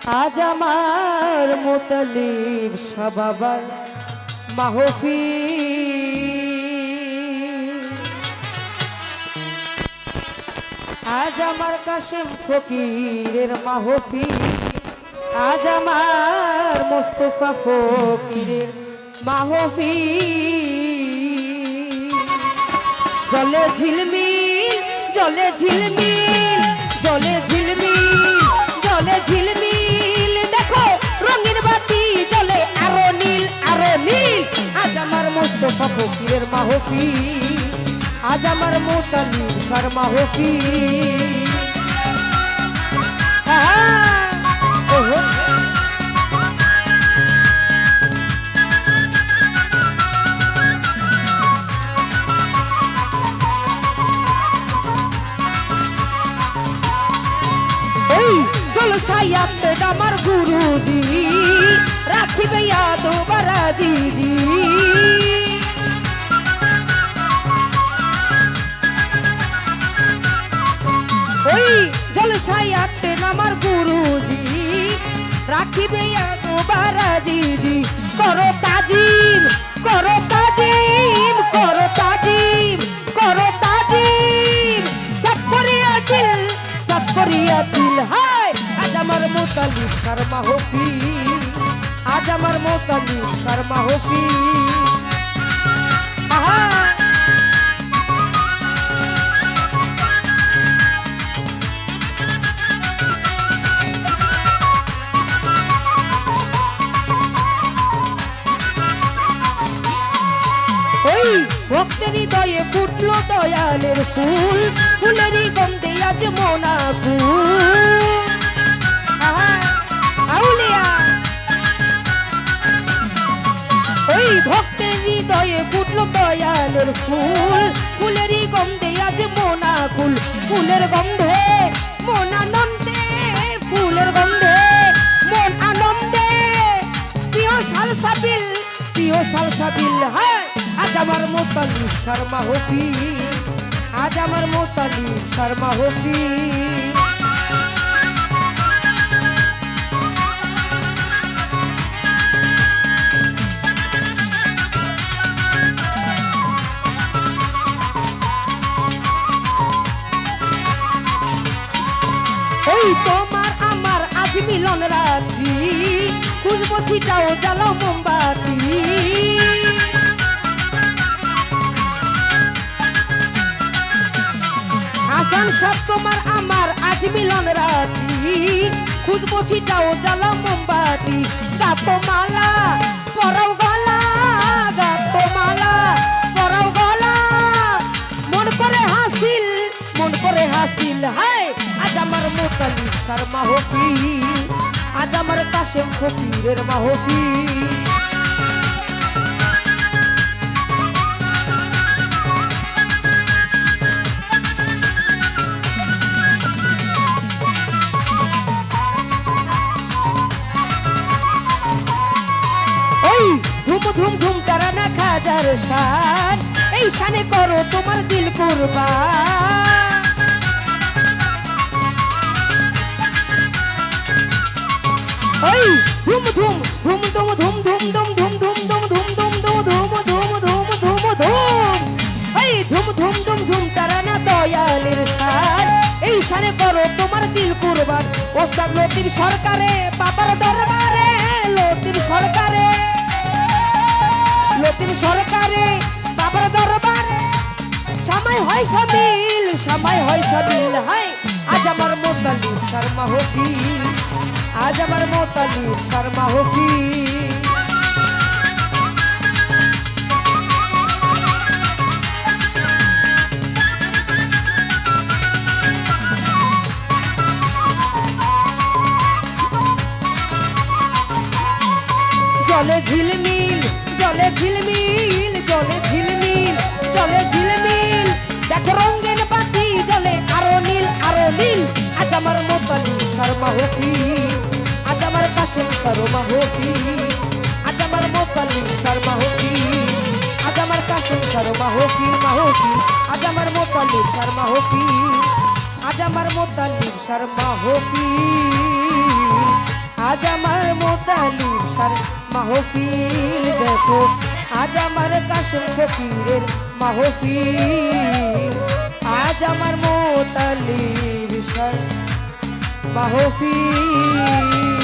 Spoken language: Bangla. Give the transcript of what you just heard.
আজ আমার মুতালিব সাবাবার মাহফিল, আজ আমার কাশেম ফকিরের মাহফিল, আজ আমার মোস্তফা ফকিরের মাহফিল। জলে ঝিলমিল জলে ঝিলমিল জলে ঝিলমিল জলে ঝিলমিল, দেখো রঙিন বাতি জলে আরো নীল আরো নীল। আজ আমার মোস্তফা ফকিরের মাহফিল, আজ আমার মুতালিব শাহর মাহফিল। জলসাই আছে আমার গুরুজি, রাখিবে ইয়াদ বারাজিজি। ওই জলসাই আছে আমার গুরুজি, রাখিবে ইয়াদ বারাজিজি। করো তাজিম করো তাজিম করো তাজিম করো তাজিম, সব করিয়া দিল সব করিয়া দিল। হায় আজ আমার মুতালিব শাহর মাহফিল, আজ আমার মুতালিব শাহর মাহফিল। ওই ভক্তের হৃদয়ে ফুটলো দয়ালের ফুল, ফুলেরই গন্ধে আজ মন আকুল। আউলিয়া ওই ভক্তের হৃদয়ে ফুটলো দয়ালের ফুল, ফুলেরই গন্ধে আজ মন আকুল। ফুলের গন্ধে মন আনন্দে, ফুলের গন্ধে মন আনন্দে, প্রিয় সালসাবিল প্রিয় সালসাবিল। হ্যাঁ আজ আমার মুতালিব শাহর মাহফিল, আজ আমার মুতালিব শাহর মাহফিল। ওই তোমার আমার আজ মিলন রাত্রি, খুশবু ছিটাও জ্বালাও মোমবাতি। আসান সব তোমার আমার আজ মিলন রাত্রি, খুশবু ছিটাও জ্বালাও মোমবাতি। গাতো মালা পরাও গলা, গাতো মালা পরাও গলা, মন করে হাসিল মন করে হাসিল। হায় আজ আমার মুতালিব শাহর মাহফিল, আজ আমার কাশেম ফকিরের মাহফিল। ওই ধুম ধুম ধুম তারানা খাজার শান, এই শানে করো তোমার দিল কুরবান। ওই ধুম ধুম ধুম ধুম ধুম ধুম ধুম ধুম ধুম ধুম ধুম ধুম ধুম ধুম ধুম ধুম ধুম ধুম, এই ধুম ধুম ধুম ধুম তারানা দয়ালের শান, এই শানে করো তোমার দিল কুরবান। ওস্তাদ লতিফ সরকারে বাবার দরবারে, লতিফ সরকারে লতিফ সরকারে বাবার দরবারে, সময় হয় সামিল সময় হয় সামিল। হায় আজ আমার মুতালিব শাহর মাহফিল, আজ আমার মুতালিব শাহর মাহফিল। জলে ঝিলমিল জলে ঝিলমিল জলে ঝিলমিল জলে ঝিলমিল, দেখো রঙিন বাতি জলে আরো নীল আরো নীল। আজ আমার মুতালিব শাহর মাহফিল, আজ আমার কাশেম শাহর মাহফিল, আজ আমার মুতালিব শাহর মাহফিল, আজ আমার কাশেম শাহর মাহফিল মাহফিল। আজ আমার মুতালিব শাহর মাহফিল, আজ আমার মুতালিব শাহর মাহফিল, মাহফিল দেখো আজ আমার কাশেম ফকিরের মাহফিল আজ আমার মোতালিব শাহ মাহফিল